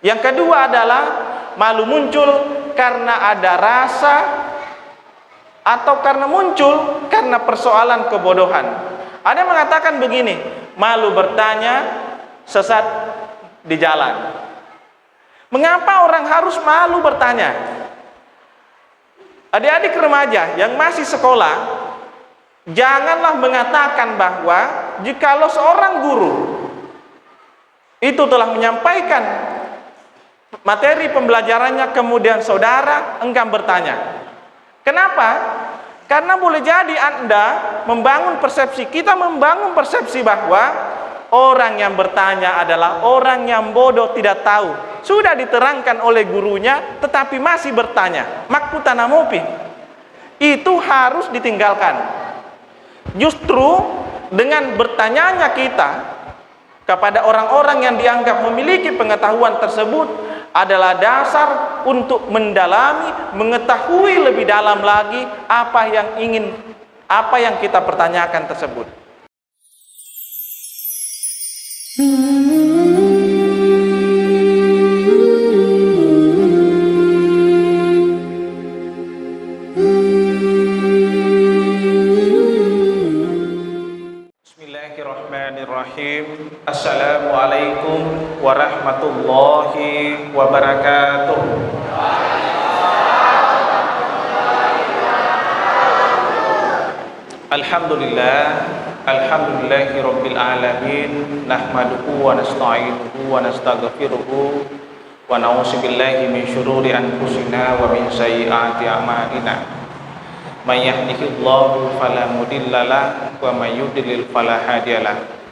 Yang kedua adalah malu muncul karena ada rasa atau karena muncul karena persoalan kebodohan. Ada yang mengatakan begini, malu bertanya, sesat di jalan. Mengapa orang harus malu bertanya? Adik-adik remaja yang masih sekolah, janganlah mengatakan bahwa jikalau seorang guru itu telah menyampaikan materi pembelajarannya, kemudian saudara enggan bertanya. Kenapa? Karena boleh jadi Anda membangun persepsi, kita membangun persepsi bahwa orang yang bertanya adalah orang yang bodoh, tidak tahu. Sudah diterangkan oleh gurunya tetapi masih bertanya. Makputan amupi. Itu harus ditinggalkan. Justru dengan bertanyanya kita kepada orang-orang yang dianggap memiliki pengetahuan tersebut adalah dasar untuk mendalami, mengetahui lebih dalam lagi apa yang kita pertanyakan tersebut. Bismillahirrahmanirrahim. Assalamualaikum warahmatullahi wabarakatuh. Alhamdulillahi rabbil alamin. Nahmaduhu wa nasta'inuhu wa nastaghfiruhu wa na'udzu billahi min syururi anfusina wa min sayyiati a'malina. May yahdihillahu fala mudilla lahu wa may yudlil fala hadiyalah.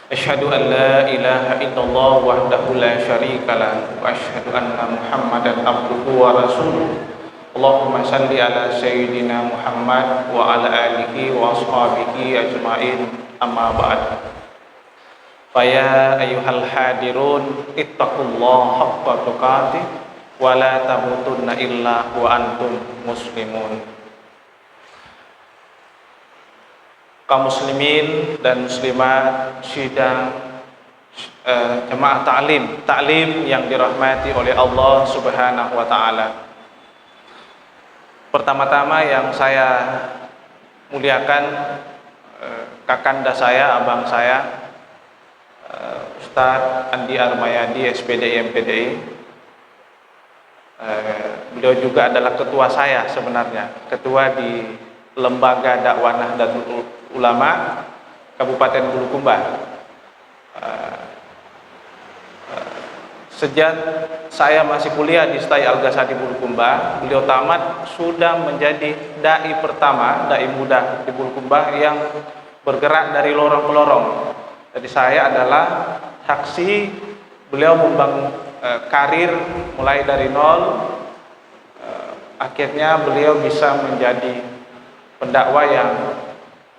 Asyhadu an la ilaha illallah wahdahu la syarika lahu wa asyhadu anna Muhammadan abduhu wa rasuluh. Allahumma salli ala sayyidina Muhammad wa ala alihi wa ashabihi ajma'in, amma ba'd. Faya ayyuhal hadirun ittaqullaha haqqa tuqatih wa la tamutunna illa wa antum muslimun. Kaum muslimin dan muslimat sidang jemaah taklim yang dirahmati oleh Allah Subhanahu wa taala. Pertama-tama yang saya muliakan kakanda saya, abang saya, Ustadz Andi Armayadi, SPDI MPDI. Beliau juga adalah ketua saya sebenarnya, ketua di Lembaga Dakwah Nahdlatul Ulama Kabupaten Bulukumba. Sejak saya masih kuliah di STAI Al-Ghazali Bulukumba, beliau tamat sudah menjadi dai pertama, dai muda di Bulukumba yang bergerak dari lorong ke lorong. Jadi saya adalah saksi beliau membangun karir mulai dari nol. Akhirnya beliau bisa menjadi pendakwah yang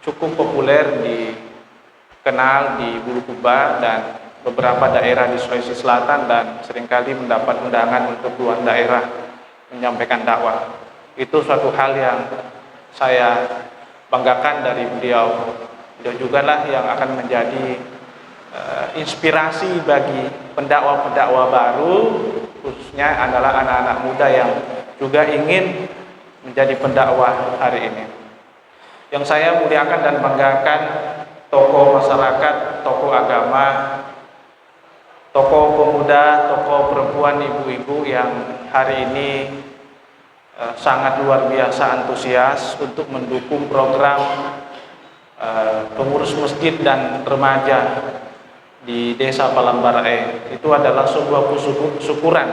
cukup populer, dikenal di Bulukumba dan beberapa daerah di Sulawesi Selatan, dan seringkali mendapat undangan untuk luar daerah menyampaikan dakwah. Itu suatu hal yang saya banggakan dari beliau. Beliau juga lah yang akan menjadi inspirasi bagi pendakwah-pendakwah baru, khususnya adalah anak-anak muda yang juga ingin menjadi pendakwah hari ini. Yang saya muliakan dan banggakan tokoh masyarakat, tokoh agama, tokoh pemuda, tokoh perempuan, ibu-ibu yang hari ini sangat luar biasa antusias untuk mendukung program pengurus masjid dan remaja di Desa Palambarae. Itu adalah sebuah syukuran,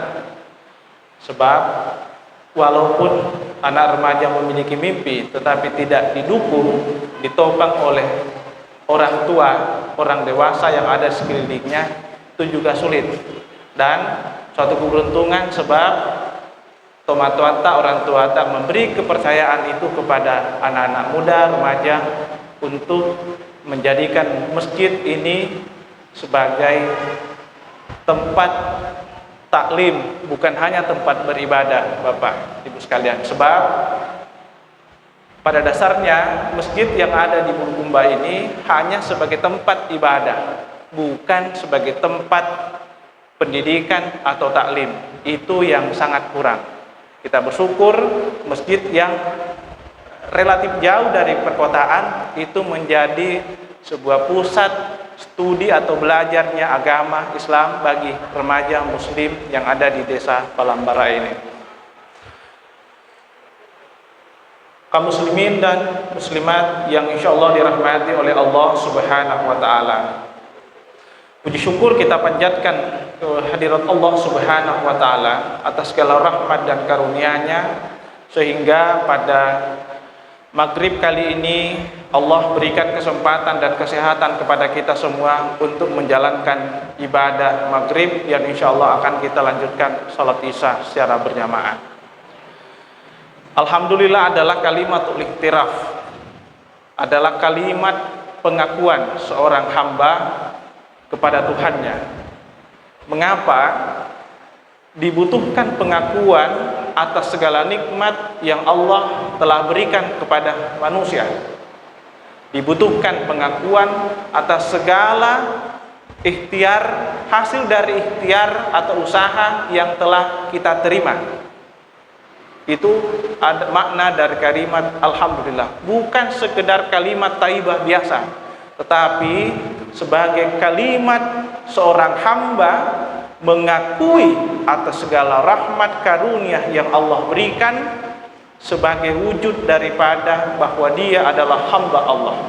sebab walaupun anak remaja memiliki mimpi tetapi tidak didukung, ditopang oleh orang tua, orang dewasa yang ada di sekelilingnya, itu juga sulit. Dan suatu keberuntungan sebab orang tua tak memberi kepercayaan itu kepada anak-anak muda, remaja, untuk menjadikan masjid ini sebagai tempat taklim, bukan hanya tempat beribadah, Bapak Ibu sekalian. Sebab pada dasarnya masjid yang ada di Bulukumba ini hanya sebagai tempat ibadah, bukan sebagai tempat pendidikan atau taklim. Itu yang sangat kurang. Kita bersyukur masjid yang relatif jauh dari perkotaan itu menjadi sebuah pusat studi atau belajarnya agama Islam bagi remaja muslim yang ada di desa Palambara ini. Kaum muslimin dan muslimat yang insyaallah dirahmati oleh Allah Subhanahu wa taala. Puji syukur kita panjatkan kehadirat Allah Subhanahu wa taala atas segala rahmat dan karunia-Nya, sehingga pada maghrib kali ini Allah berikan kesempatan dan kesehatan kepada kita semua untuk menjalankan ibadah maghrib yang insyaallah akan kita lanjutkan salat isya secara berjamaah. Alhamdulillah adalah kalimatul iktiraf, adalah kalimat pengakuan seorang hamba kepada Tuhannya. Mengapa dibutuhkan pengakuan atas segala nikmat yang Allah telah berikan kepada manusia? Dibutuhkan pengakuan atas segala ikhtiar, hasil dari ikhtiar atau usaha yang telah kita terima. Itu ada makna dari kalimat alhamdulillah, bukan sekedar kalimat thayyibah biasa, tetapi sebagai kalimat seorang hamba mengakui atas segala rahmat karunia yang Allah berikan sebagai wujud daripada bahwa dia adalah hamba Allah.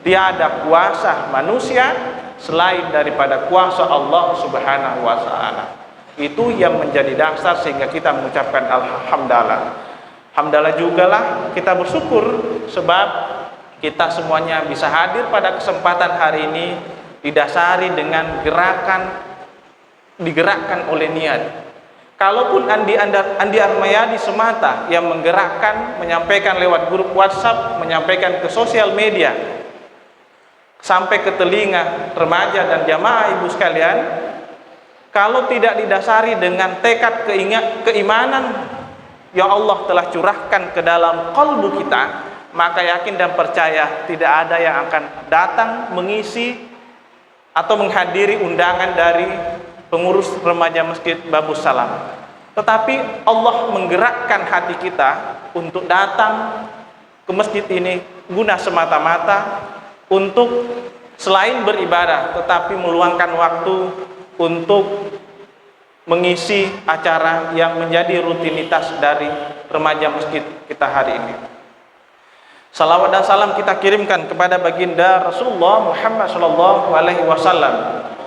Tiada kuasa manusia selain daripada kuasa Allah Subhanahu wa taala. Itu yang menjadi dasar sehingga kita mengucapkan alhamdulillah. Alhamdulillah jugalah kita bersyukur sebab kita semuanya bisa hadir pada kesempatan hari ini didasari dengan digerakkan oleh niat. Kalaupun Andi Armayadi semata yang menggerakkan, menyampaikan lewat grup WhatsApp, menyampaikan ke sosial media sampai ke telinga remaja dan jamaah ibu sekalian, kalau tidak didasari dengan tekad keimanan yang Allah telah curahkan ke dalam kalbu kita, maka yakin dan percaya tidak ada yang akan datang mengisi atau menghadiri undangan dari pengurus remaja Masjid Babus Salam. Tetapi Allah menggerakkan hati kita untuk datang ke masjid ini guna semata-mata untuk selain beribadah, tetapi meluangkan waktu untuk mengisi acara yang menjadi rutinitas dari remaja masjid kita hari ini. Salawat dan salam kita kirimkan kepada baginda Rasulullah Muhammad SAW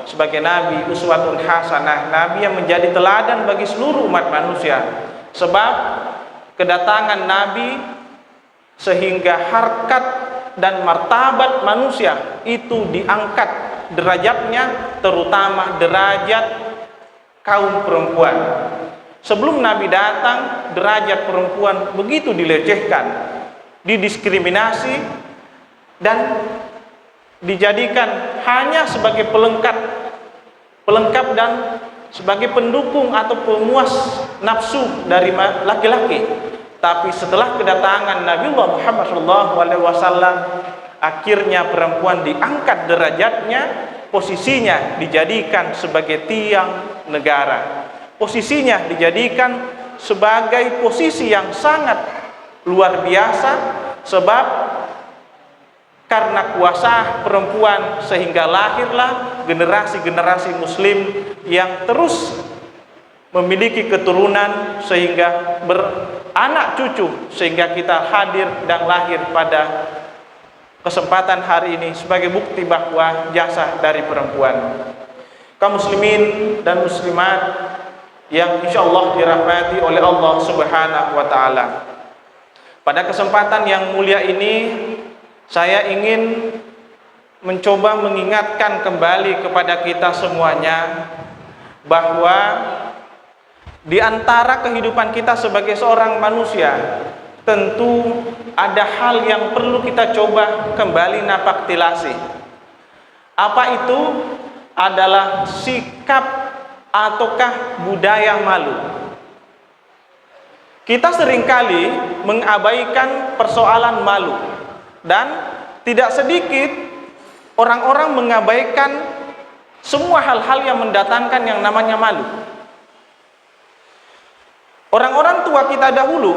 sebagai nabi uswatun hasanah, nabi yang menjadi teladan bagi seluruh umat manusia. Sebab kedatangan nabi sehingga harkat dan martabat manusia itu diangkat derajatnya, terutama derajat kaum perempuan. Sebelum nabi datang, derajat perempuan begitu dilecehkan, didiskriminasi, dan dijadikan hanya sebagai pelengkap dan sebagai pendukung atau pemuas nafsu dari laki-laki. Tapi setelah kedatangan Nabiullah Muhammad SAW, akhirnya perempuan diangkat derajatnya, posisinya dijadikan sebagai tiang negara, posisinya dijadikan sebagai posisi yang sangat luar biasa. Sebab karena kuasa perempuan sehingga lahirlah generasi-generasi muslim yang terus memiliki keturunan sehingga beranak cucu, sehingga kita hadir dan lahir pada kesempatan hari ini sebagai bukti bahwa jasa dari perempuan. Kaum muslimin dan muslimat yang insyaallah dirahmati oleh Allah Subhanahu wa taala. Pada kesempatan yang mulia ini saya ingin mencoba mengingatkan kembali kepada kita semuanya bahwa di antara kehidupan kita sebagai seorang manusia tentu ada hal yang perlu kita coba kembali napaktilasi. Apa itu? Adalah sikap ataukah budaya malu. Kita seringkali mengabaikan persoalan malu, dan tidak sedikit orang-orang mengabaikan semua hal-hal yang mendatangkan yang namanya malu. Orang-orang tua kita dahulu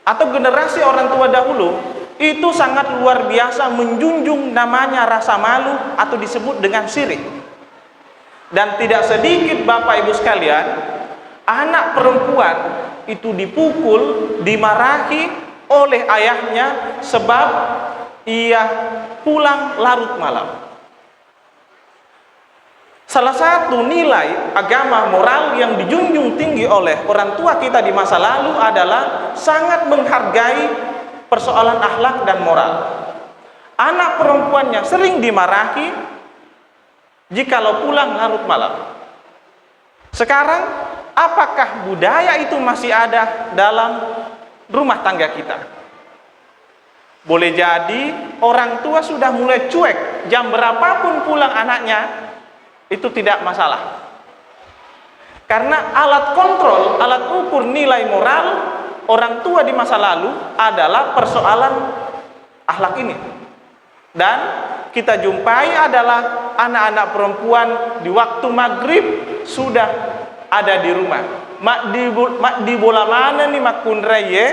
atau generasi orang tua dahulu itu sangat luar biasa menjunjung namanya rasa malu atau disebut dengan syirik. Dan tidak sedikit Bapak Ibu sekalian, anak perempuan itu dipukul, dimarahi oleh ayahnya sebab ia pulang larut malam. Salah satu nilai agama moral yang dijunjung tinggi oleh orang tua kita di masa lalu adalah sangat menghargai persoalan akhlak dan moral. Anak perempuannya sering dimarahi jikalau pulang larut malam. Sekarang, apakah budaya itu masih ada dalam rumah tangga kita? Boleh jadi orang tua sudah mulai cuek, jam berapapun pulang anaknya itu tidak masalah. Karena alat kontrol, alat ukur nilai moral orang tua di masa lalu adalah persoalan akhlak ini. Dan kita jumpai adalah anak-anak perempuan di waktu maghrib sudah ada di rumah. Mak di bola mana nih makun reye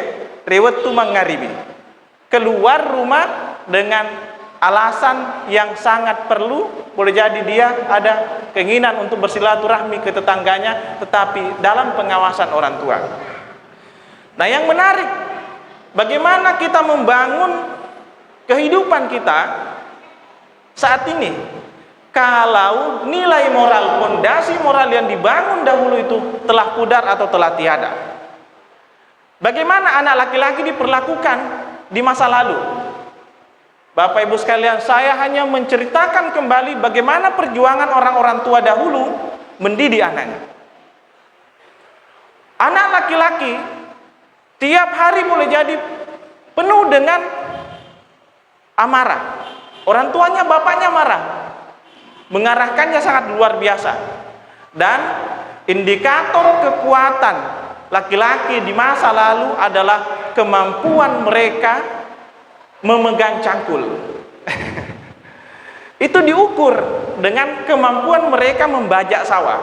rewet tu mangaribi. Keluar rumah dengan alasan yang sangat perlu, boleh jadi dia ada keinginan untuk bersilaturahmi ke tetangganya, tetapi dalam pengawasan orang tua. Nah, yang menarik, bagaimana kita membangun kehidupan kita saat ini kalau nilai moral, fondasi moral yang dibangun dahulu itu telah pudar atau telah tiada. Bagaimana anak laki-laki diperlakukan di masa lalu? Bapak Ibu sekalian, saya hanya menceritakan kembali bagaimana perjuangan orang-orang tua dahulu mendidik anaknya. Anak laki-laki tiap hari boleh jadi penuh dengan amarah. Orang tuanya, bapaknya marah, mengarahkannya sangat luar biasa. Dan indikator kekuatan laki-laki di masa lalu adalah kemampuan mereka memegang cangkul. Itu diukur dengan kemampuan mereka membajak sawah.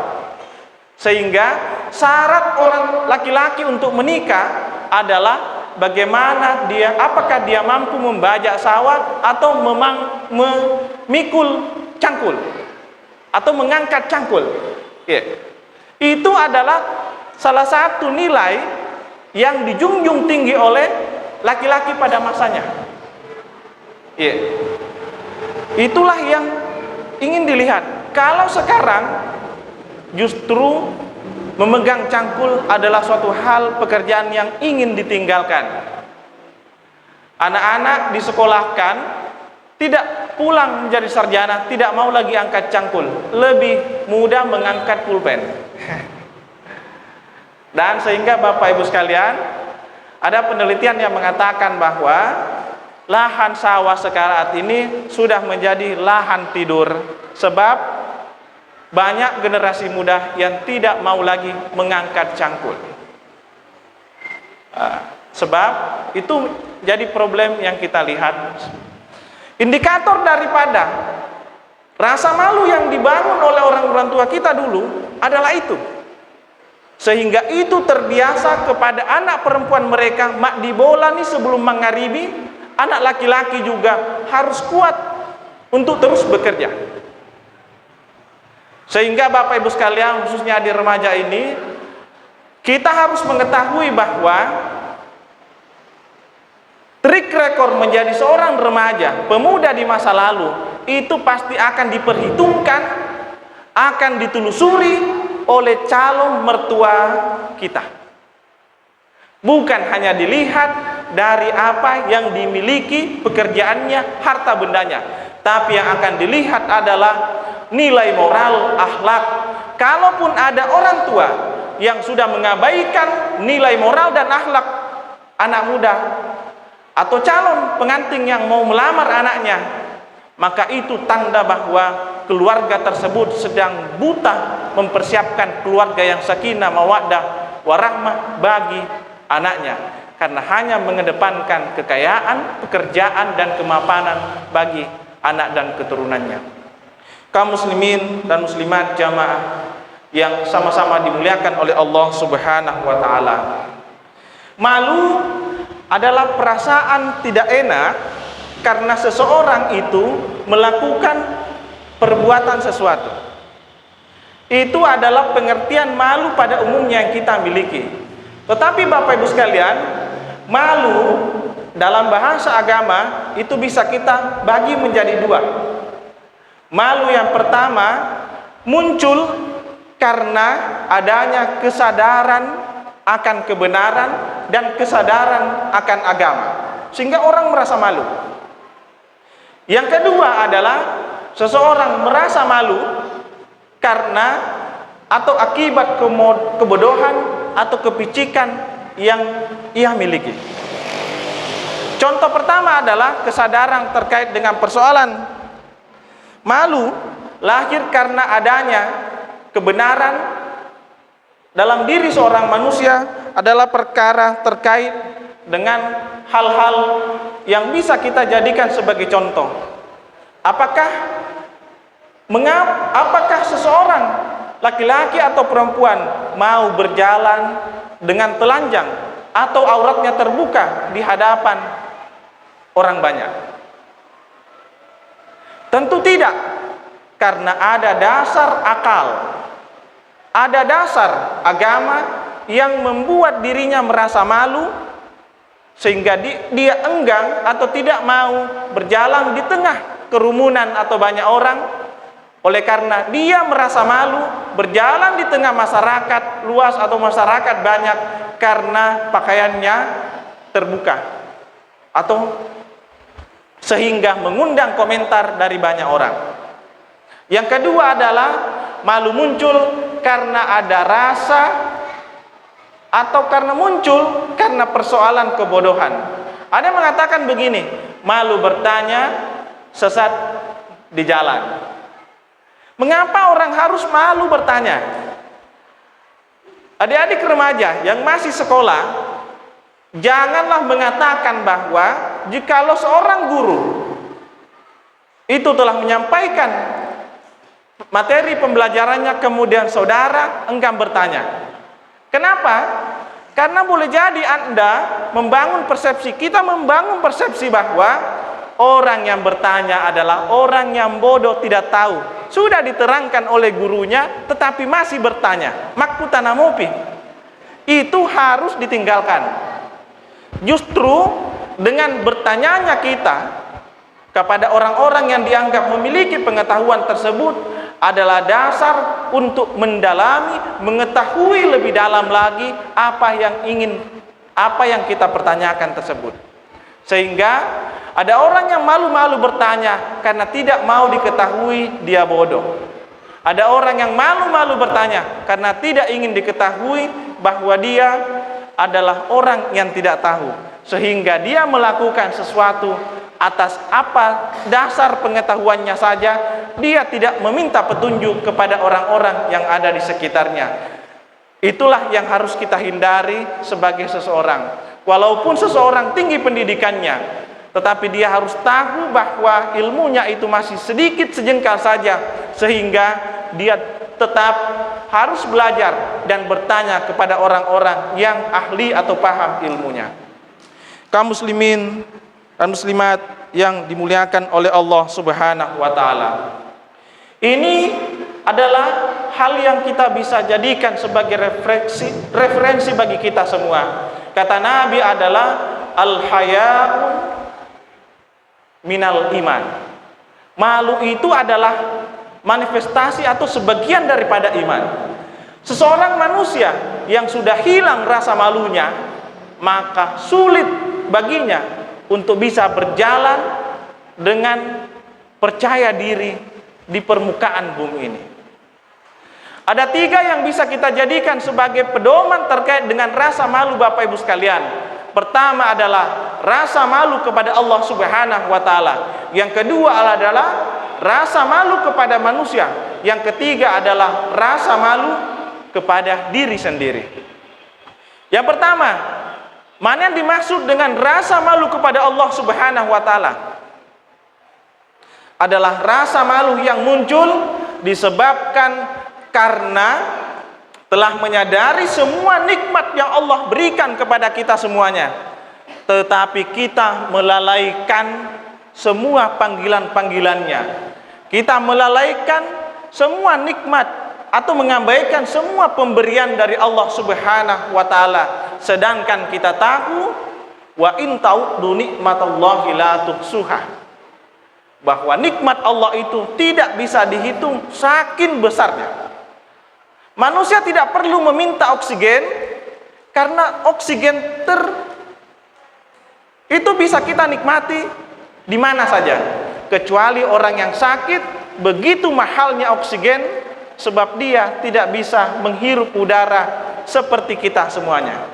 Sehingga syarat orang laki-laki untuk menikah adalah bagaimana dia, apakah dia mampu membajak sawah atau memikul cangkul atau mengangkat cangkul. Itu adalah salah satu nilai yang dijunjung tinggi oleh laki-laki pada masanya. Itulah yang ingin dilihat. Kalau sekarang justru memegang cangkul adalah suatu hal pekerjaan yang ingin ditinggalkan. Anak-anak disekolahkan, tidak pulang menjadi sarjana, tidak mau lagi angkat cangkul, lebih mudah mengangkat pulpen. Dan sehingga Bapak Ibu sekalian, ada penelitian yang mengatakan bahwa lahan sawah sekarang ini sudah menjadi lahan tidur, sebab banyak generasi muda yang tidak mau lagi mengangkat cangkul. Sebab itu jadi problem yang kita lihat. Indikator daripada rasa malu yang dibangun oleh orang-orang tua kita dulu adalah itu. Sehingga itu terbiasa kepada anak perempuan mereka, mak di bola nih sebelum mangaribi. Anak laki-laki juga harus kuat untuk terus bekerja. Sehingga Bapak Ibu sekalian, khususnya di remaja ini, kita harus mengetahui bahwa trik rekor menjadi seorang remaja, pemuda di masa lalu, itu pasti akan diperhitungkan, akan ditelusuri oleh calon mertua kita. Bukan hanya dilihat dari apa yang dimiliki, pekerjaannya, harta bendanya, tapi yang akan dilihat adalah nilai moral, akhlak. Kalaupun ada orang tua yang sudah mengabaikan nilai moral dan akhlak anak muda atau calon pengantin yang mau melamar anaknya, maka itu tanda bahwa keluarga tersebut sedang buta mempersiapkan keluarga yang sakinah, mawaddah, warahmah bagi anaknya, karena hanya mengedepankan kekayaan, pekerjaan, dan kemapanan bagi anak dan keturunannya. kaum muslimin dan muslimat jamaah yang sama-sama dimuliakan oleh Allah Subhanahu wa taala. Malu adalah perasaan tidak enak karena seseorang itu melakukan perbuatan sesuatu. Itu adalah pengertian malu pada umumnya yang kita miliki. Tetapi Bapak Ibu sekalian, malu dalam bahasa agama itu bisa kita bagi menjadi dua. Malu yang pertama muncul karena adanya kesadaran akan kebenaran dan kesadaran akan agama, sehingga orang merasa malu. Yang kedua adalah seseorang merasa malu karena atau akibat kebodohan atau kepicikan yang ia miliki. Contoh pertama adalah kesadaran terkait dengan persoalan malu lahir karena adanya kebenaran dalam diri seorang manusia adalah perkara terkait dengan hal-hal yang bisa kita jadikan sebagai contoh. Apakah seseorang laki-laki atau perempuan mau berjalan dengan telanjang atau auratnya terbuka di hadapan orang banyak? Tentu tidak, karena ada dasar akal, ada dasar agama yang membuat dirinya merasa malu sehingga dia enggan atau tidak mau berjalan di tengah kerumunan atau banyak orang. Oleh karena dia merasa malu berjalan di tengah masyarakat luas atau masyarakat banyak karena pakaiannya terbuka atau sehingga mengundang komentar dari banyak orang. Yang kedua adalah malu muncul karena ada rasa atau karena persoalan kebodohan. Ada yang mengatakan begini, malu bertanya, sesat di jalan. Mengapa orang harus malu bertanya? Adik-adik remaja yang masih sekolah, janganlah mengatakan bahwa jikalau seorang guru itu telah menyampaikan materi pembelajarannya, kemudian saudara enggan bertanya. Kenapa? Karena boleh jadi Anda membangun persepsi, kita membangun persepsi bahwa orang yang bertanya adalah orang yang bodoh, tidak tahu. Sudah diterangkan oleh gurunya tetapi masih bertanya. Makutana mopi. Itu harus ditinggalkan. Justru dengan bertanyanya kita kepada orang-orang yang dianggap memiliki pengetahuan tersebut adalah dasar untuk mendalami, mengetahui lebih dalam lagi apa yang kita pertanyakan tersebut. Sehingga ada orang yang malu-malu bertanya karena tidak mau diketahui dia bodoh. Ada orang yang malu-malu bertanya karena tidak ingin diketahui bahwa dia adalah orang yang tidak tahu. Sehingga dia melakukan sesuatu atas apa dasar pengetahuannya saja, dia tidak meminta petunjuk kepada orang-orang yang ada di sekitarnya. Itulah yang harus kita hindari sebagai seseorang. Walaupun seseorang tinggi pendidikannya, tetapi dia harus tahu bahwa ilmunya itu masih sedikit sejengkal saja, sehingga dia tetap harus belajar dan bertanya kepada orang-orang yang ahli atau paham ilmunya. Kaum muslimin dan muslimat yang dimuliakan oleh Allah Subhanahu wa taala. Ini adalah hal yang kita bisa jadikan sebagai referensi bagi kita semua. Kata Nabi adalah al-haya'u minal iman. Malu itu adalah manifestasi atau sebagian daripada iman. Seseorang manusia yang sudah hilang rasa malunya, maka sulit baginya untuk bisa berjalan dengan percaya diri di permukaan bumi ini. Ada 3 yang bisa kita jadikan sebagai pedoman terkait dengan rasa malu Bapak Ibu sekalian. Pertama adalah rasa malu kepada Allah Subhanahu wa taala. Yang kedua adalah rasa malu kepada manusia. Yang ketiga adalah rasa malu kepada diri sendiri. Yang pertama, mana yang dimaksud dengan rasa malu kepada Allah Subhanahu wa taala? adalah rasa malu yang muncul disebabkan karena telah menyadari semua nikmat yang Allah berikan kepada kita semuanya, tetapi kita melalaikan semua panggilan-panggilannya. Kita melalaikan semua nikmat atau mengabaikan semua pemberian dari Allah Subhanahu wa taala, sedangkan kita tahu wa in ta'uddu nikmatallahi la tuhsuha, bahwa nikmat Allah itu tidak bisa dihitung saking besarnya. Manusia tidak perlu meminta oksigen, karena oksigen itu bisa kita nikmati di mana saja, kecuali orang yang sakit. Begitu mahalnya oksigen, sebab dia tidak bisa menghirup udara seperti kita semuanya.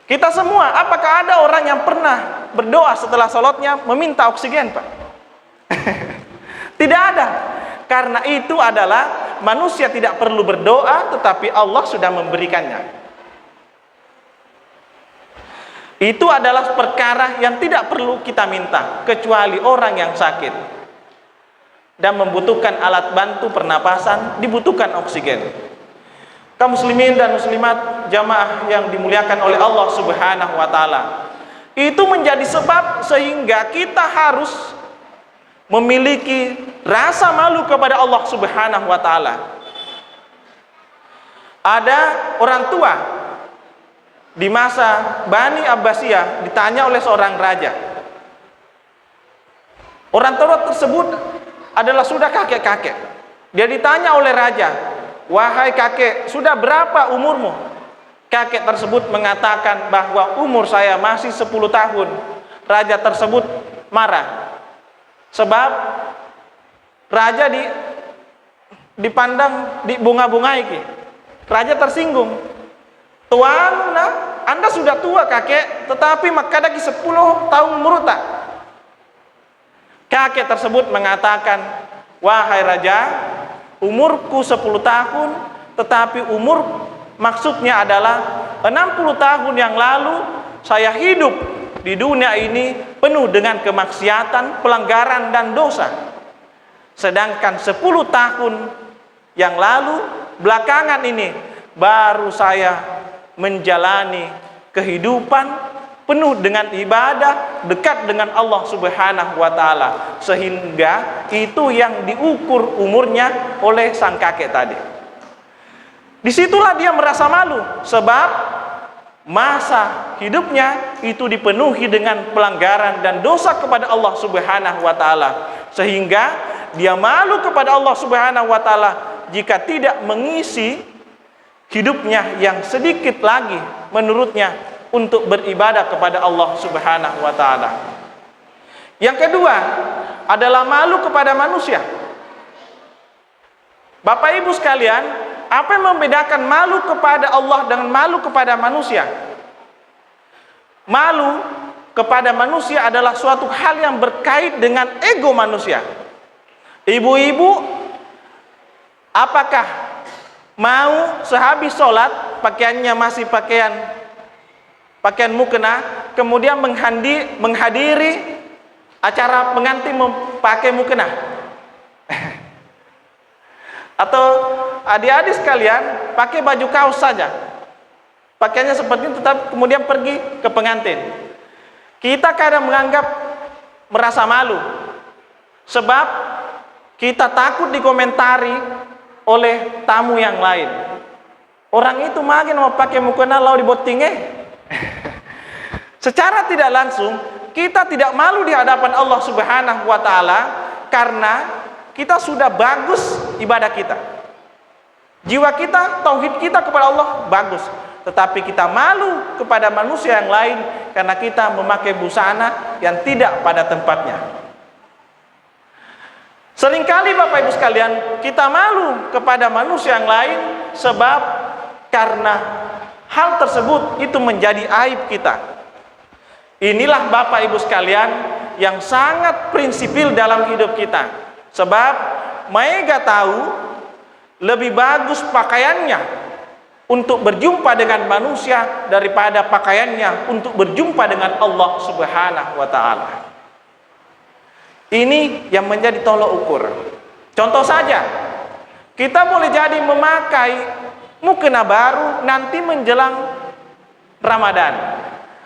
Kita semua, apakah ada orang yang pernah berdoa setelah sholatnya meminta oksigen, Pak? Tidak ada. Karena itu adalah manusia tidak perlu berdoa, tetapi Allah sudah memberikannya. Itu adalah perkara yang tidak perlu kita minta, kecuali orang yang sakit dan membutuhkan alat bantu pernapasan, dibutuhkan oksigen. Kaum muslimin dan muslimat jamaah yang dimuliakan oleh Allah Subhanahu wa taala, itu menjadi sebab sehingga kita harus memiliki rasa malu kepada Allah Subhanahu wa taala. Ada orang tua di masa Bani Abbasiyah ditanya oleh seorang raja. Orang tua tersebut adalah sudah kakek-kakek. Dia ditanya oleh raja, "Wahai kakek, sudah berapa umurmu?" Kakek tersebut mengatakan bahwa umur saya masih 10 tahun. Raja tersebut marah. Sebab raja dipandang di bunga-bungai ki. Raja tersinggung. "Tuan, Anda sudah tua kakek, tetapi makadaki 10 tahun muruta." Kakek tersebut mengatakan, "Wahai raja, umurku 10 tahun, tetapi umur maksudnya adalah 60 tahun yang lalu saya hidup di dunia ini penuh dengan kemaksiatan, pelanggaran dan dosa. Sedangkan 10 tahun yang lalu belakangan ini baru saya menjalani kehidupan penuh dengan ibadah, dekat dengan Allah Subhanahu wa taala, sehingga itu yang diukur umurnya oleh sang kakek tadi." Disitulah dia merasa malu, sebab masa hidupnya itu dipenuhi dengan pelanggaran dan dosa kepada Allah Subhanahu wa taala, sehingga dia malu kepada Allah Subhanahu wa taala jika tidak mengisi hidupnya yang sedikit lagi menurutnya untuk beribadah kepada Allah Subhanahu wa taala. Yang kedua adalah malu kepada manusia. Bapak Ibu sekalian, apa yang membedakan malu kepada Allah dengan malu kepada manusia? Malu kepada manusia adalah suatu hal yang berkait dengan ego manusia. Ibu-ibu, apakah mau sehabis sholat pakaiannya masih pakaian mukena, kemudian menghadiri acara pengantin memakai mukena? Atau adik-adik sekalian pakai baju kaos saja, pakaiannya seperti itu, tetap kemudian pergi ke pengantin? Kita kadang menganggap merasa malu, sebab kita takut dikomentari oleh tamu yang lain. Orang itu makin mau pakai mukena lau di botingnya. Secara tidak langsung kita tidak malu di hadapan Allah Subhanahu wa taala, karena kita sudah bagus ibadah kita, jiwa kita, tauhid kita kepada Allah bagus, tetapi kita malu kepada manusia yang lain karena kita memakai busana yang tidak pada tempatnya. Seringkali Bapak Ibu sekalian, kita malu kepada manusia yang lain sebab karena hal tersebut itu menjadi aib kita. Inilah Bapak Ibu sekalian yang sangat prinsipil dalam hidup kita. Sebab mereka tahu lebih bagus pakaiannya untuk berjumpa dengan manusia daripada pakaiannya untuk berjumpa dengan Allah Subhanahu wa taala. Ini yang menjadi tolok ukur. Contoh saja, kita boleh jadi memakai mukena baru nanti menjelang Ramadan.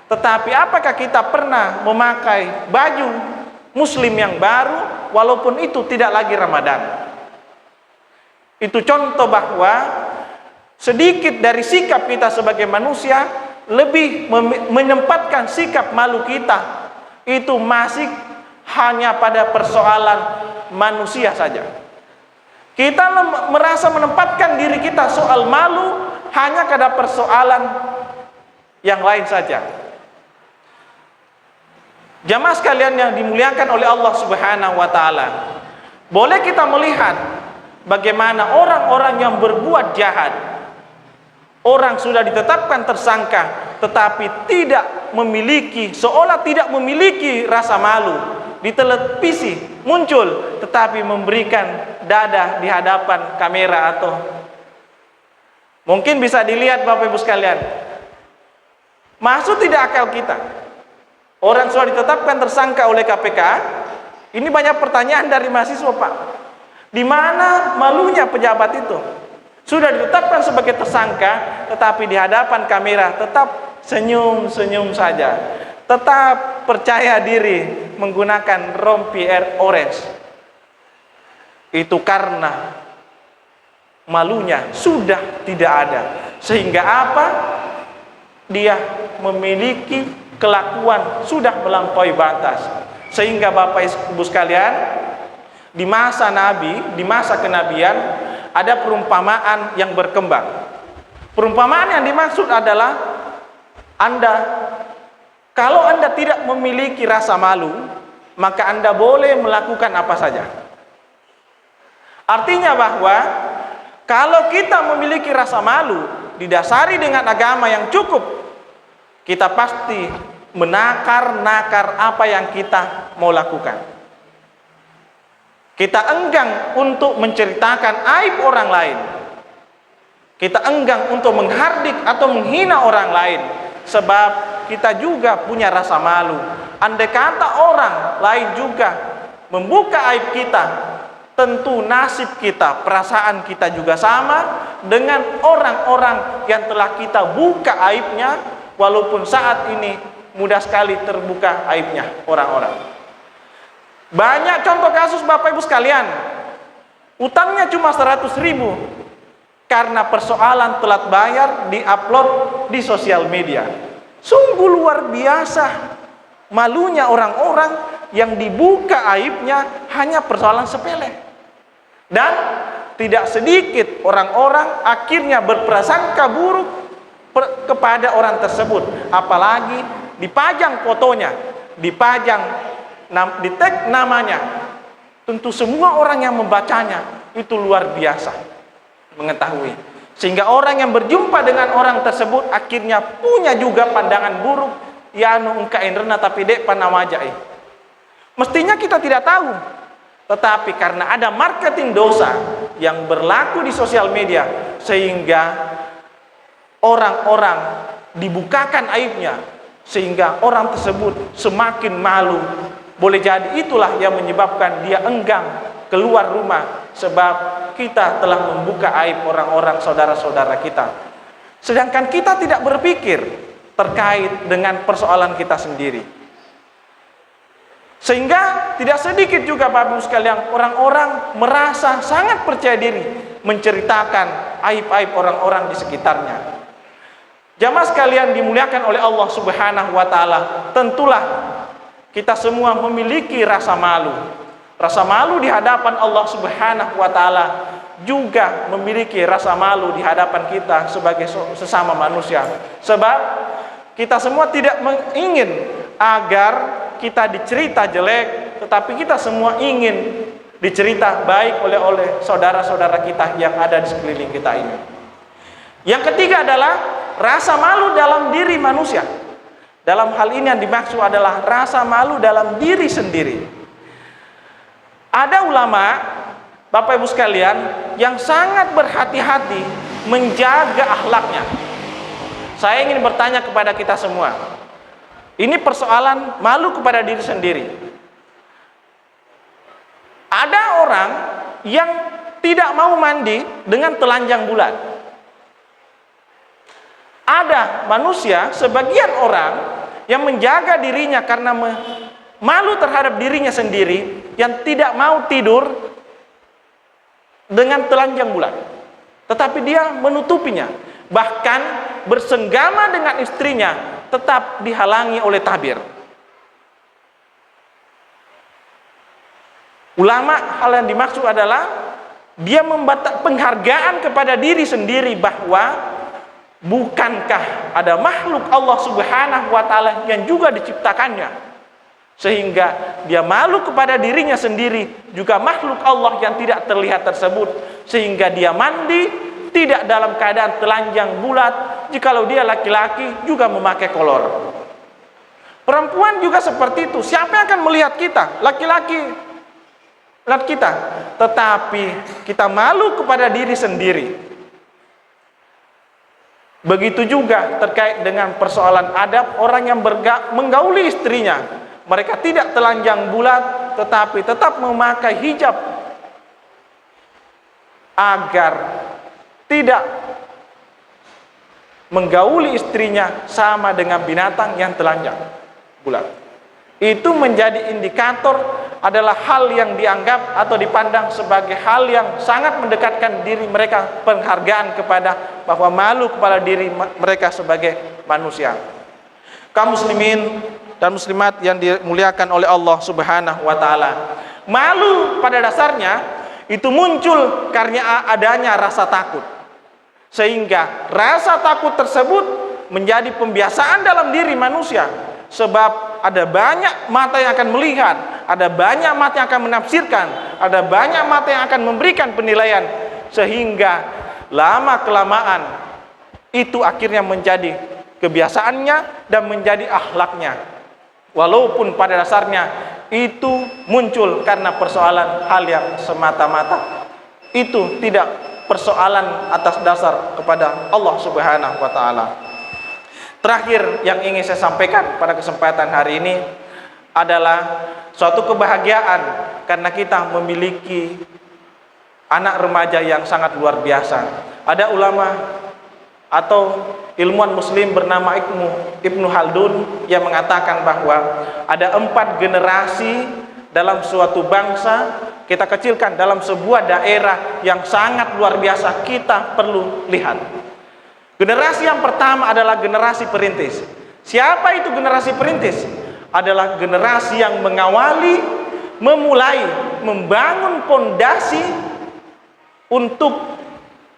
Tetapi apakah kita pernah memakai baju muslim yang baru walaupun itu tidak lagi Ramadan? Itu contoh bahwa sedikit dari sikap kita sebagai manusia lebih menempatkan sikap malu kita itu masih hanya pada persoalan manusia saja. Kita merasa menempatkan diri kita soal malu hanya pada persoalan yang lain saja. Jamaah sekalian yang dimuliakan oleh Allah Subhanahu wa taala, boleh kita melihat bagaimana orang-orang yang berbuat jahat, orang sudah ditetapkan tersangka tetapi tidak memiliki, seolah tidak memiliki rasa malu. Di televisi muncul tetapi memberikan dada di hadapan kamera, atau mungkin bisa dilihat Bapak Ibu sekalian. Masuk tidak akal kita? Orang sudah ditetapkan tersangka oleh KPK. Ini banyak pertanyaan dari mahasiswa, Pak. Di mana malunya pejabat itu? Sudah ditetapkan sebagai tersangka, tetapi di hadapan kamera tetap senyum-senyum saja, tetap percaya diri menggunakan rompi orange. Itu karena malunya sudah tidak ada. Sehingga apa? Dia memiliki kelakuan sudah melampaui batas. Sehingga Bapak Ibu sekalian, di masa Nabi, di masa kenabian, ada perumpamaan yang berkembang. Perumpamaan yang dimaksud adalah kalau Anda tidak memiliki rasa malu, maka Anda boleh melakukan apa saja. Artinya bahwa kalau kita memiliki rasa malu didasari dengan agama yang cukup, kita pasti menakar-nakar apa yang kita mau lakukan. Kita enggan untuk menceritakan aib orang lain. Kita enggan untuk menghardik atau menghina orang lain, sebab kita juga punya rasa malu. Andai kata orang lain juga membuka aib kita, tentu nasib kita, perasaan kita juga sama dengan orang-orang yang telah kita buka aibnya, walaupun saat ini mudah sekali terbuka aibnya orang-orang. Banyak contoh kasus Bapak Ibu sekalian, utangnya cuma 100.000, karena persoalan telat bayar diupload di sosial media. Sungguh luar biasa malunya orang-orang yang dibuka aibnya hanya persoalan sepele. Dan tidak sedikit orang-orang akhirnya berprasangka buruk kepada orang tersebut. Apalagi dipajang fotonya, dipajang, di tag namanya. Tentu semua orang yang membacanya itu luar biasa mengetahui. Sehingga orang yang berjumpa dengan orang tersebut akhirnya punya juga pandangan buruk. Ya anu engka enrena tapi dek panawajai. Mestinya kita tidak tahu. Tetapi karena ada marketing dosa yang berlaku di sosial media, sehingga orang-orang dibukakan aibnya, sehingga orang tersebut semakin malu. Boleh jadi itulah yang menyebabkan dia enggan keluar rumah, sebab kita telah membuka aib orang-orang saudara-saudara kita. Sedangkan kita tidak berpikir terkait dengan persoalan kita sendiri. Sehingga tidak sedikit juga Bapak Ibu sekalian, orang-orang merasa sangat percaya diri menceritakan aib-aib orang-orang di sekitarnya. Jamaah sekalian dimuliakan oleh Allah Subhanahu wa taala, tentulah kita semua memiliki rasa malu. Rasa malu di hadapan Allah Subhanahu wa taala, juga memiliki rasa malu di hadapan kita sebagai sesama manusia. Sebab kita semua tidak ingin agar kita dicerita jelek, tetapi kita semua ingin dicerita baik oleh saudara-saudara kita yang ada di sekeliling kita ini. Yang ketiga adalah rasa malu dalam diri manusia. Dalam hal ini yang dimaksud adalah rasa malu dalam diri sendiri. Ada ulama, Bapak Ibu sekalian, yang sangat berhati-hati menjaga akhlaknya. Saya ingin bertanya kepada kita semua. Ini persoalan malu kepada diri sendiri. Ada orang yang tidak mau mandi dengan telanjang bulat. Ada manusia, sebagian orang yang menjaga dirinya karena malu terhadap dirinya sendiri, yang tidak mau tidur dengan telanjang bulat, tetapi dia menutupinya. Bahkan bersenggama dengan istrinya tetap dihalangi oleh tabir. Ulama, hal yang dimaksud adalah dia membatak penghargaan kepada diri sendiri, bahwa bukankah ada makhluk Allah Subhanahu wa Ta'ala yang juga diciptakannya, sehingga dia malu kepada dirinya sendiri, juga makhluk Allah yang tidak terlihat tersebut, sehingga dia mandi tidak dalam keadaan telanjang bulat. Jikalau dia laki-laki juga memakai kolor. Perempuan juga seperti itu. Siapa yang akan melihat kita? Laki-laki lihat kita, tetapi kita malu kepada diri sendiri. Begitu juga terkait dengan persoalan adab orang yang menggauli istrinya. Mereka tidak telanjang bulat, tetapi tetap memakai hijab agar tidak menggauli istrinya sama dengan binatang yang telanjang bulat. Itu menjadi indikator, adalah hal yang dianggap atau dipandang sebagai hal yang sangat mendekatkan diri mereka, penghargaan kepada, bahwa malu kepada diri mereka sebagai manusia. Kaum muslimin dan muslimat yang dimuliakan oleh Allah Subhanahu wa Ta'ala, malu pada dasarnya itu muncul karena adanya rasa takut, sehingga rasa takut tersebut menjadi pembiasaan dalam diri manusia. Sebab ada banyak mata yang akan melihat, ada banyak mata yang akan menafsirkan, ada banyak mata yang akan memberikan penilaian, sehingga lama-kelamaan itu akhirnya menjadi kebiasaannya dan menjadi akhlaknya. Walaupun pada dasarnya itu muncul karena persoalan hal yang semata-mata, itu tidak persoalan atas dasar kepada Allah Subhanahu wa Ta'ala. Terakhir yang ingin saya sampaikan pada kesempatan hari ini adalah suatu kebahagiaan karena kita memiliki anak remaja yang sangat luar biasa. Ada ulama atau ilmuwan muslim bernama Ibnu Khaldun yang mengatakan bahwa ada 4 generasi dalam suatu bangsa. Kita kecilkan dalam sebuah daerah yang sangat luar biasa, kita perlu lihat. Generasi yang pertama adalah generasi perintis. Siapa itu generasi perintis? Adalah generasi yang mengawali, memulai, membangun pondasi untuk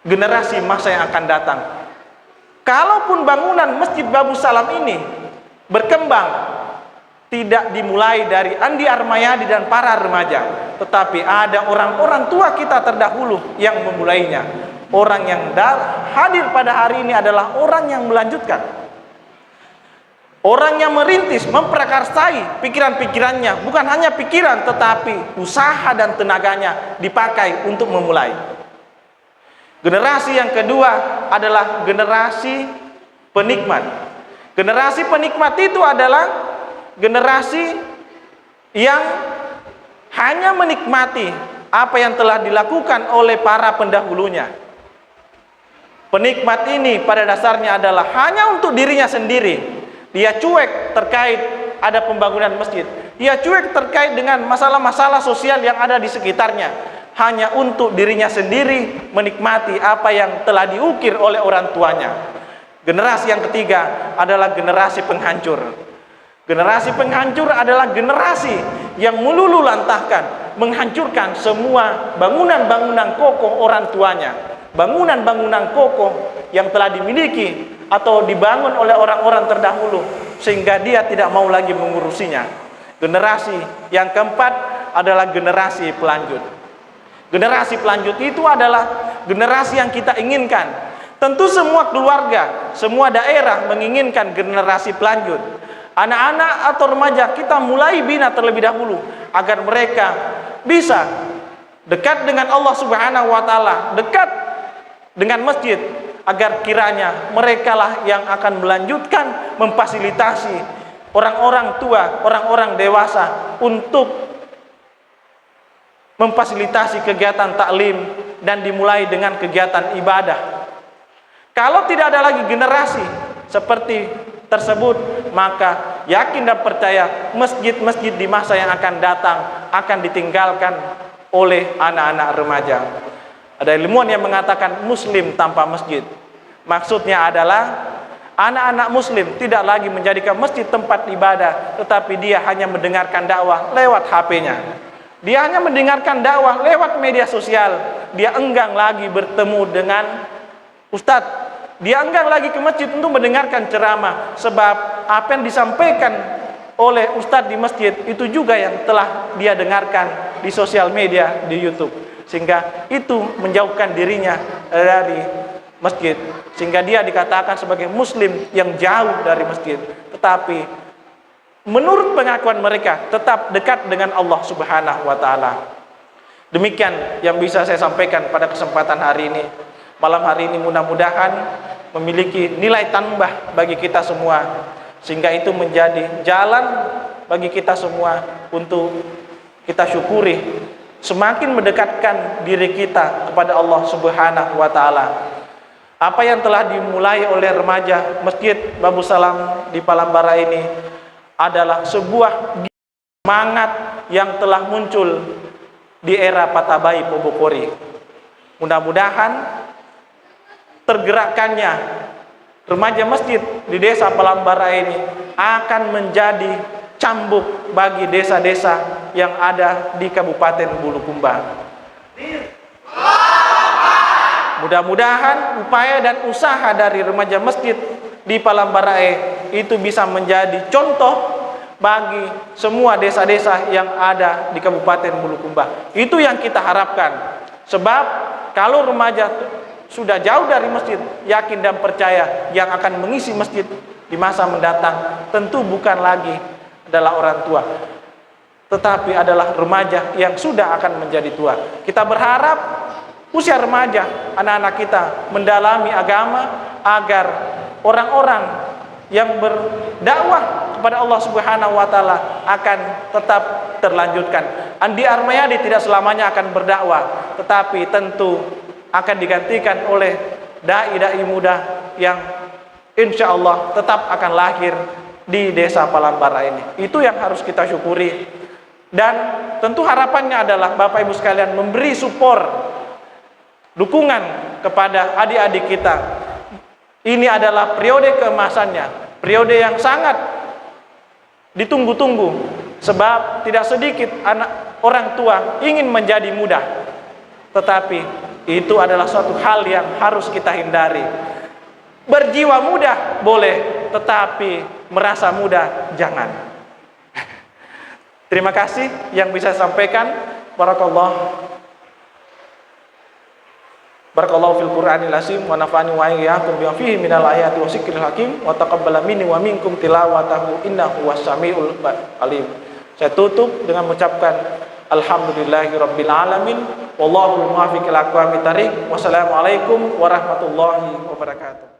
generasi masa yang akan datang. Kalaupun bangunan Masjid Babus Salam ini berkembang, tidak dimulai dari Andi Armayadi dan para remaja, tetapi ada orang-orang tua kita terdahulu yang memulainya. Orang yang hadir pada hari ini adalah orang yang melanjutkan, orang yang merintis, memprakarsai pikiran-pikirannya. Bukan hanya pikiran, tetapi usaha dan tenaganya dipakai untuk memulai. Generasi yang kedua adalah generasi penikmat. Generasi penikmat itu adalah generasi yang hanya menikmati apa yang telah dilakukan oleh para pendahulunya. Penikmat ini pada dasarnya adalah hanya untuk dirinya sendiri. Dia cuek terkait ada pembangunan masjid, dia cuek terkait dengan masalah-masalah sosial yang ada di sekitarnya. Hanya untuk dirinya sendiri menikmati apa yang telah diukir oleh orang tuanya. Generasi yang ketiga adalah generasi penghancur. Generasi penghancur adalah generasi yang melulu lantahkan, menghancurkan semua bangunan-bangunan kokoh orang tuanya, bangunan-bangunan kokoh yang telah dimiliki atau dibangun oleh orang-orang terdahulu, sehingga dia tidak mau lagi mengurusinya. Generasi yang keempat adalah generasi pelanjut. Generasi pelanjut itu adalah generasi yang kita inginkan. Tentu semua keluarga, semua daerah menginginkan generasi pelanjut. Anak-anak atau remaja kita mulai bina terlebih dahulu agar mereka bisa dekat dengan Allah Subhanahu wa Ta'ala, dekat dengan masjid, agar kiranya merekalah yang akan melanjutkan, memfasilitasi orang-orang tua, orang-orang dewasa untuk memfasilitasi kegiatan taklim dan dimulai dengan kegiatan ibadah. Kalau tidak ada lagi generasi seperti tersebut, maka yakin dan percaya masjid-masjid di masa yang akan datang akan ditinggalkan oleh anak-anak remaja. Ada ilmuwan yang mengatakan muslim tanpa masjid. Maksudnya adalah anak-anak muslim tidak lagi menjadikan masjid tempat ibadah, tetapi dia hanya mendengarkan dakwah lewat HP-nya. Dia hanya mendengarkan dakwah lewat media sosial. Dia enggan lagi bertemu dengan ustadz. Dia enggan lagi ke masjid untuk mendengarkan ceramah, sebab apa yang disampaikan oleh ustadz di masjid itu juga yang telah dia dengarkan di sosial media, di YouTube. Sehingga itu menjauhkan dirinya dari masjid, sehingga dia dikatakan sebagai muslim yang jauh dari masjid, tetapi menurut pengakuan mereka tetap dekat dengan Allah Subhanahu wa taala. Demikian yang bisa saya sampaikan pada kesempatan hari ini. Malam hari ini mudah-mudahan memiliki nilai tambah bagi kita semua, sehingga itu menjadi jalan bagi kita semua untuk kita syukuri, semakin mendekatkan diri kita kepada Allah Subhanahu wa taala. Apa yang telah dimulai oleh remaja Masjid Babu Salam di Palambara ini adalah sebuah semangat yang telah muncul di era Patabai Pobokori. Mudah-mudahan tergerakkannya remaja masjid di desa Palambara ini akan menjadi cambuk bagi desa-desa yang ada di Kabupaten Bulukumba. Mudah-mudahan upaya dan usaha dari remaja masjid di Palambarae itu bisa menjadi contoh bagi semua desa-desa yang ada di Kabupaten Bulukumba. Itu yang kita harapkan. Sebab kalau remaja sudah jauh dari masjid, yakin dan percaya yang akan mengisi masjid di masa mendatang tentu bukan lagi adalah orang tua, tetapi adalah remaja yang sudah akan menjadi tua. Kita berharap usia remaja, anak-anak kita mendalami agama agar orang-orang yang berdakwah kepada Allah Subhanahu wa taala akan tetap terlanjutkan. Andi Armayadi tidak selamanya akan berdakwah, tetapi tentu akan digantikan oleh dai-dai muda yang insya Allah tetap akan lahir di desa Palambara ini. Itu yang harus kita syukuri. Dan tentu harapannya adalah Bapak Ibu sekalian memberi support, dukungan kepada adik-adik kita. Ini adalah periode keemasannya, periode yang sangat ditunggu-tunggu, sebab tidak sedikit anak orang tua ingin menjadi muda, tetapi itu adalah suatu hal yang harus kita hindari. Berjiwa muda boleh, tetapi merasa muda jangan. Terima kasih yang bisa saya sampaikan. Barakallahu fil Qur'anil azim wa nafa'ani wa iyyakum bima fihi minal ayati wa zikril hakim wa taqabbala minni wa minkum tilawatahu innahu was-sami'ul alim. Saya tutup dengan mengucapkan alhamdulillahirabbil alamin wallahu muwaffiq ila aqwamit thariq. Wassalamualaikum warahmatullahi wabarakatuh.